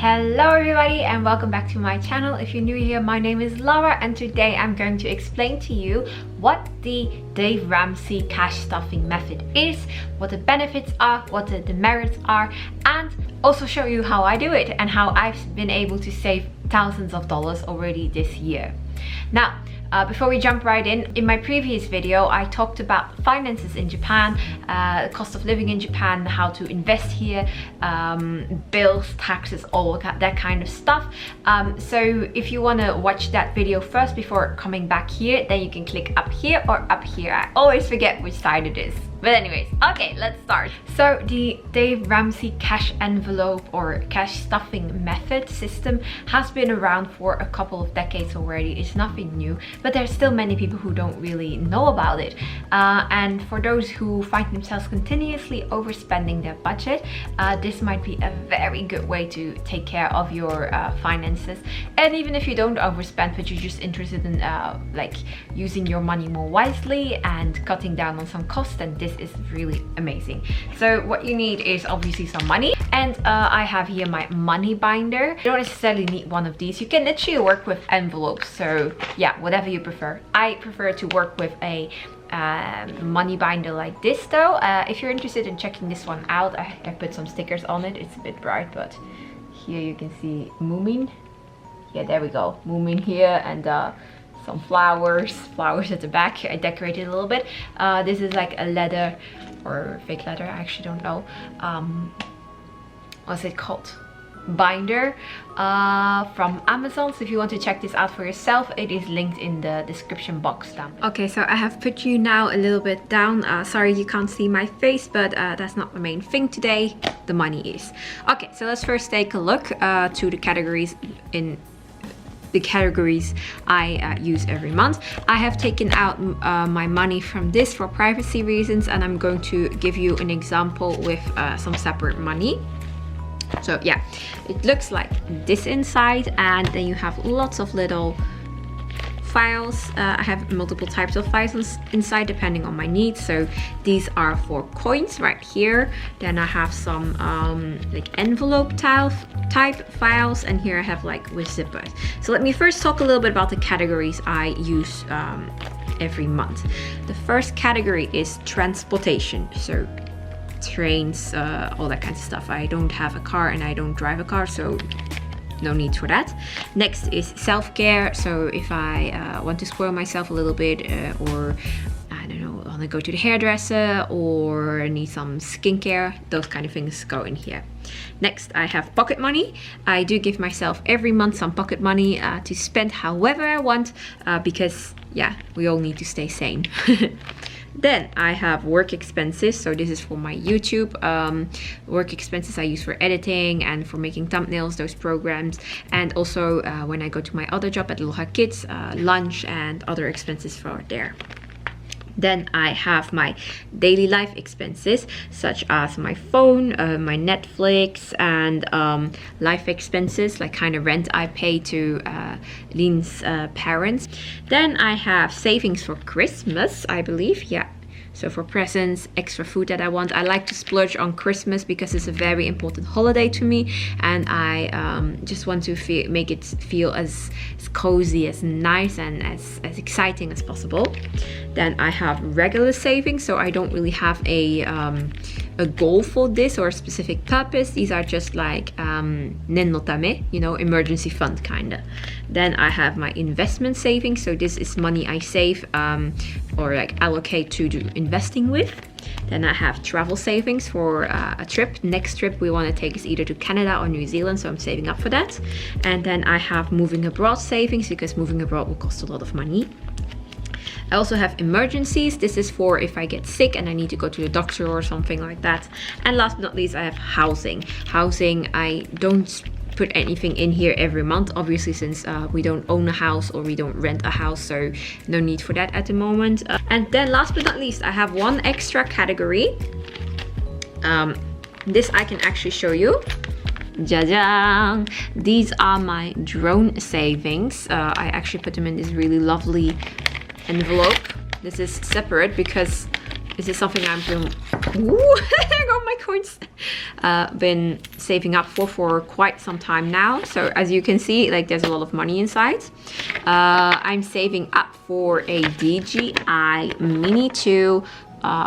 Hello everybody and welcome back to my channel. If you're new here, my name is Laura and today I'm going to explain to you what the Dave Ramsey cash stuffing method is, what the benefits are, what the demerits are, and also show you how I do it and how I've been able to save thousands of dollars already this year. Now, before we jump right in my previous video I talked about finances in Japan, cost of living in Japan, how to invest here, bills, taxes, all that kind of stuff. So if you want to watch that video first before coming back here, then you can click up here or up here. I always forget which side it is. But anyways, okay, let's start. So the Dave Ramsey cash envelope or cash stuffing method system has been around for a couple of decades already. It's nothing new, but there's still many people who don't really know about it. And for those who find themselves continuously overspending their budget, this might be a very good way to take care of your finances. And even if you don't overspend, but you're just interested in like using your money more wisely and cutting down on some costs, then this is really amazing. So what you need is obviously some money, and I have here my money binder. You don't necessarily need one of these. You can literally work with envelopes, so yeah, whatever you prefer. I prefer to work with a money binder like this though. If you're interested in checking this one out, I put some stickers on it. It's a bit bright, but here you can see Moomin. Yeah, there we go, Moomin here, and some flowers at the back. I decorated a little bit. This is like a leather or fake leather, I actually don't know. What's it called? Binder from Amazon. So if you want to check this out for yourself, it is linked in the description box down below. Okay, so I have put you now a little bit down. Sorry you can't see my face, but that's not the main thing today. The money is. Okay, so let's first take a look to the categories I use every month. I have taken out my money from this for privacy reasons, and I'm going to give you an example with some separate money. So yeah, it looks like this inside, and then you have lots of little files. I have multiple types of files inside depending on my needs. So these are for coins right here. Then I have some like envelope type files, and here I have like with zippers. So let me first talk a little bit about the categories I use every month. The first category is transportation, so trains, all that kind of stuff. I don't have a car and I don't drive a car, so no need for that. Next is self-care, so if I want to spoil myself a little bit, or I don't know, want to go to the hairdresser or need some skincare, those kind of things go in here. Next, I have pocket money. I do give myself every month some pocket money to spend however I want, because yeah, we all need to stay sane. Then I have work expenses, so this is for my YouTube. Work expenses I use for editing and for making thumbnails, those programs, and also when I go to my other job at Loha Kids, lunch and other expenses for there. Then I have my daily life expenses, such as my phone, my Netflix, and life expenses, like kind of rent I pay to Lean's parents. Then I have savings for Christmas, I believe, yeah. So for presents, extra food that I want. I like to splurge on Christmas because it's a very important holiday to me, and I just want to make it feel as cozy, as nice, and as exciting as possible. Then I have regular savings, so I don't really have a goal for this or a specific purpose. These are just like nen no tame, you know, emergency fund kinda. Then I have my investment savings, so this is money I save or like allocate to do investing with. Then I have travel savings for a trip. Next trip we want to take is either to Canada or New Zealand, so I'm saving up for that. And then I have moving abroad savings, because moving abroad will cost a lot of money. I also have emergencies. This is for if I get sick and I need to go to the doctor or something like that. And last but not least, I have housing. Housing, I don't put anything in here every month, obviously, since we don't own a house or we don't rent a house, so no need for that at the moment. And then last but not least, I have one extra category. This I can actually show you. Jajang! These are my drone savings. I actually put them in this really lovely envelope. This is separate because this is something I've been, ooh, I got my coins, been saving up for quite some time now. So as you can see, like there's a lot of money inside. I'm saving up for a DJI Mini 2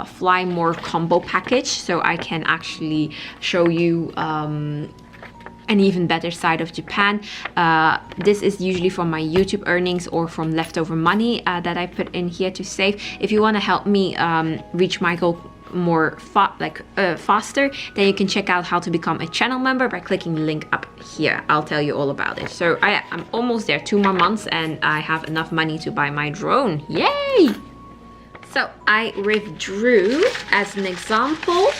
Fly More combo package, so I can actually show you an even better side of Japan. This is usually from my YouTube earnings or from leftover money that I put in here to save. If you want to help me reach my goal more faster, then you can check out how to become a channel member by clicking the link up here. I'll tell you all about it. So I'm almost there, 2 more months, and I have enough money to buy my drone. Yay! So I withdrew, as an example,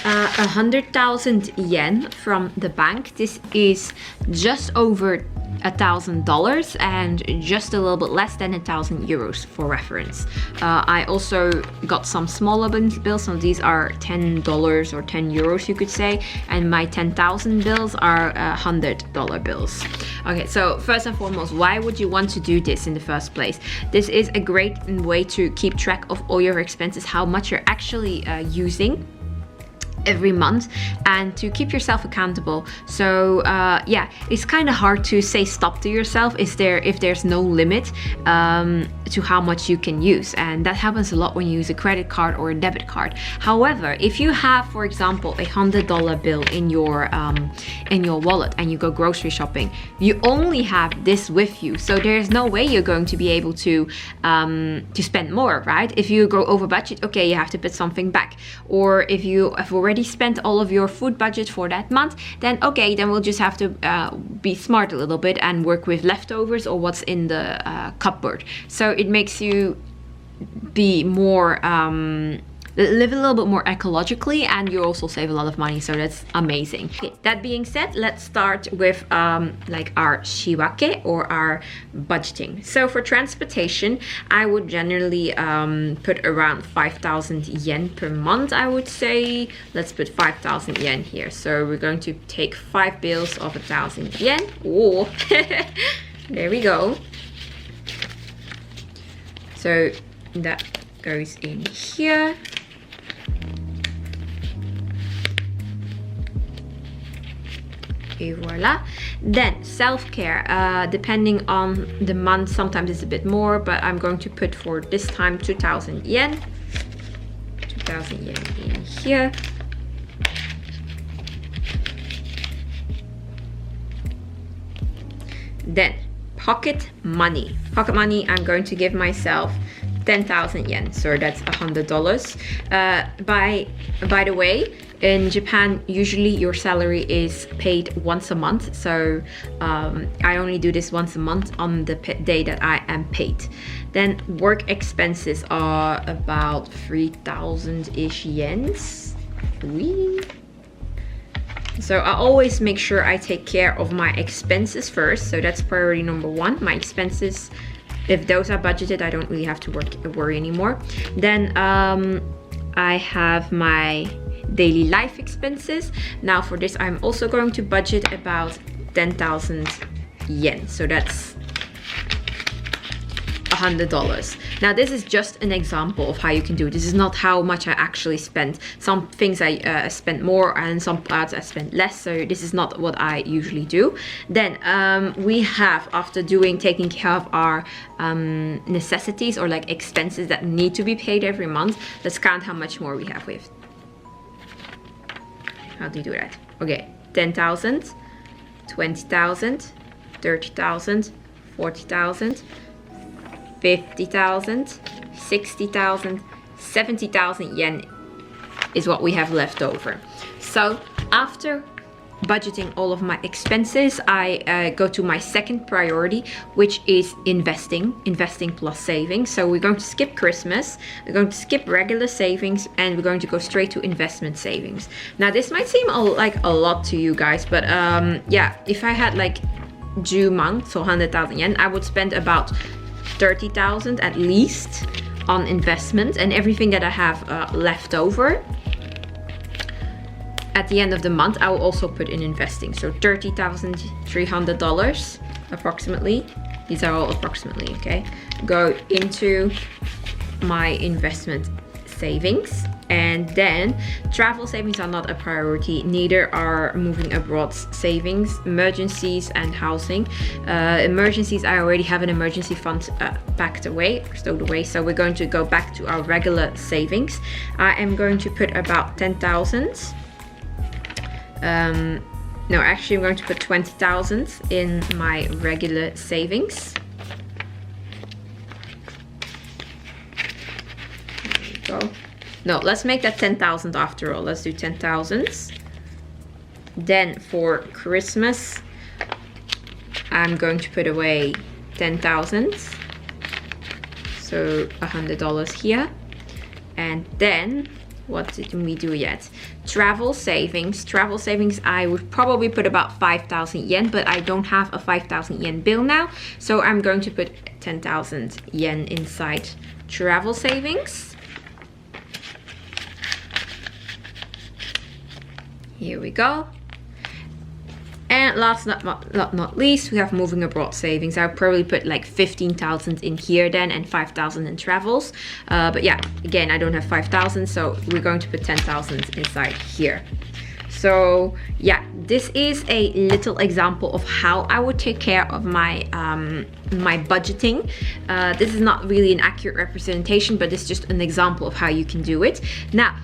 100,000 yen from the bank. This is just over $1,000 and just a little bit less than 1,000 euros for reference. I also got some smaller bills, so these are $10 or 10 euros you could say, and my 10,000 bills are $100 bills. Okay, so first and foremost, why would you want to do this in the first place? This is a great way to keep track of all your expenses, how much you're actually using every month, and to keep yourself accountable. So yeah, it's kind of hard to say stop to yourself if there's no limit to how much you can use, and that happens a lot when you use a credit card or a debit card. However, if you have, for example, a $100 bill in your wallet and you go grocery shopping, you only have this with you, so there's no way you're going to be able to spend more, right? If you go over budget, okay, you have to put something back. Or if you have already spent all of your food budget for that month, then okay, then we'll just have to be smart a little bit and work with leftovers or what's in the cupboard. So it makes you be more live a little bit more ecologically, and you also save a lot of money, so that's amazing. Okay, that being said, let's start with like our shiwake, or our budgeting. So for transportation, I would generally put around 5,000 yen per month, I would say. Let's put 5,000 yen here. So we're going to take 5 bills of 1,000 yen. Oh, there we go. So that goes in here. Et voila. Then self-care, depending on the month, sometimes it's a bit more, but I'm going to put for this time 2,000 yen. 2,000 yen in here. Then pocket money. Pocket money, I'm going to give myself 10,000 yen, so that's $100. By the way, in Japan, usually your salary is paid once a month, so I only do this once a month on the day that I am paid. Then work expenses are about 3,000-ish yens. So I always make sure I take care of my expenses first, so that's priority number 1, my expenses. If those are budgeted, I don't really have to worry anymore. Then I have my daily life expenses. Now for this, I'm also going to budget about 10,000 yen. So that's $100. Now this is just an example of how you can do it. This is not how much I actually spend. Some things I spend more, and some parts I spend less, so this is not what I usually do. Then we have, after taking care of our necessities, or like expenses that need to be paid every month, let's count how much more we have with. How do you do that? Okay, 10,000, 20,000, 30,000, 40,000, 50,000, 60,000, 70,000 yen is what we have left over. So after budgeting all of my expenses, I go to my second priority, which is investing plus savings. So we're going to skip Christmas, we're going to skip regular savings, and we're going to go straight to investment savings. Now this might seem like a lot to you guys, but yeah, if I had like due month, so 100,000 yen, I would spend about 30,000 at least on investment, and everything that I have left over at the end of the month, I will also put in investing. So $30,300 approximately. These are all approximately, okay? Go into my investment savings. And then travel savings are not a priority, neither are moving abroad savings, emergencies and housing. Emergencies, I already have an emergency fund stowed away, so we're going to go back to our regular savings. I am going to put about 10,000. No, actually I'm going to put 20,000 in my regular savings. There we go. No, let's make that 10,000 after all. Let's do 10,000. Then for Christmas, I'm going to put away 10,000. So $100 here. And then, what didn't we do yet? Travel savings. Travel savings, I would probably put about 5,000 yen, but I don't have a 5,000 yen bill now. So I'm going to put 10,000 yen inside travel savings. Here we go. And last not least, we have moving abroad savings. I'll probably put like 15,000 in here then and 5,000 in travels. But yeah, again, I don't have 5,000, so we're going to put 10,000 inside here. So yeah, this is a little example of how I would take care of my my budgeting. This is not really an accurate representation, but it's just an example of how you can do it. Now,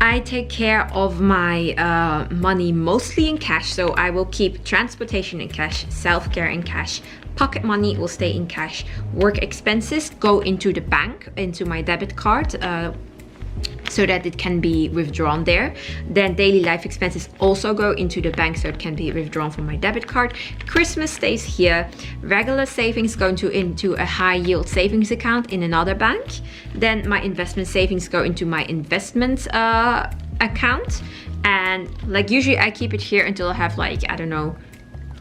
I take care of my money mostly in cash, so I will keep transportation in cash, self-care in cash, pocket money will stay in cash, work expenses go into the bank, into my debit card, so that it can be withdrawn there. Then daily life expenses also go into the bank, so it can be withdrawn from my debit card. Christmas stays here. Regular savings go into a high yield savings account in another bank. Then my investment savings go into my investment account. And like usually I keep it here until I have like, I don't know,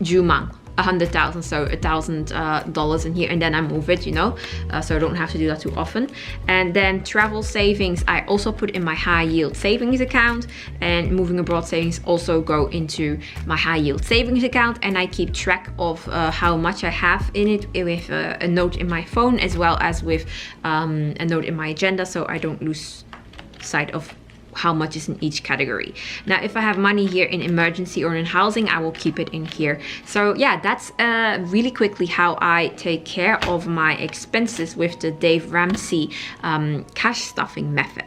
Jumang. 100,000, so $1,000 in here, and then I move it, you know, so I don't have to do that too often. And then travel savings I also put in my high yield savings account, and moving abroad savings also go into my high yield savings account, and I keep track of how much I have in it with a note in my phone, as well as with a note in my agenda, so I don't lose sight of how much is in each category. Now, if I have money here in emergency or in housing, I will keep it in here. So yeah, that's really quickly how I take care of my expenses with the Dave Ramsey cash stuffing method.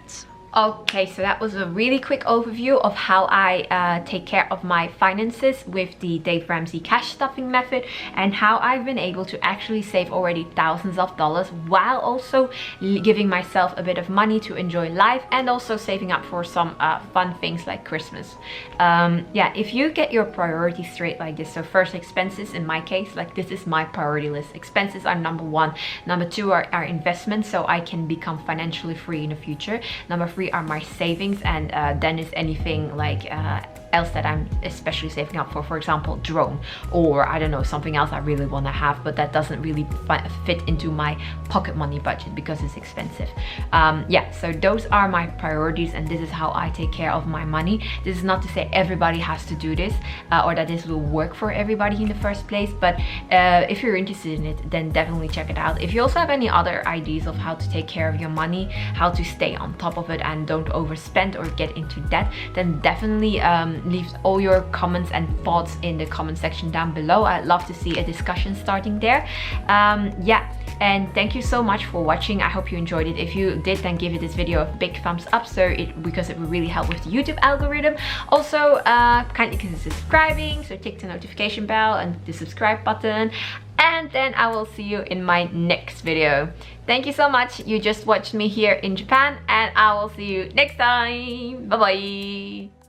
Okay, so that was a really quick overview of how I take care of my finances with the Dave Ramsey cash stuffing method, and how I've been able to actually save already thousands of dollars while also giving myself a bit of money to enjoy life, and also saving up for some fun things like Christmas. Yeah, if you get your priorities straight like this, so first expenses, in my case, like this is my priority list. Expenses are number one. Number two are investments, so I can become financially free in the future. Number three are my savings, and then is anything like else that I'm especially saving up for example drone, or I don't know, something else I really want to have but that doesn't really fit into my pocket money budget because it's expensive. Yeah, so those are my priorities, and this is how I take care of my money. This is not to say everybody has to do this or that this will work for everybody in the first place, but if you're interested in it, then definitely check it out. If you also have any other ideas of how to take care of your money, how to stay on top of it and don't overspend or get into debt, then definitely leave all your comments and thoughts in the comment section down below. I'd love to see a discussion starting there. Yeah, and thank you so much for watching. I hope you enjoyed it. If you did, then give this video a big thumbs up, because it will really help with the YouTube algorithm. Also, kindly consider subscribing, so tick the notification bell and the subscribe button. And then I will see you in my next video. Thank you so much. You just watched me here in Japan, and I will see you next time. Bye bye.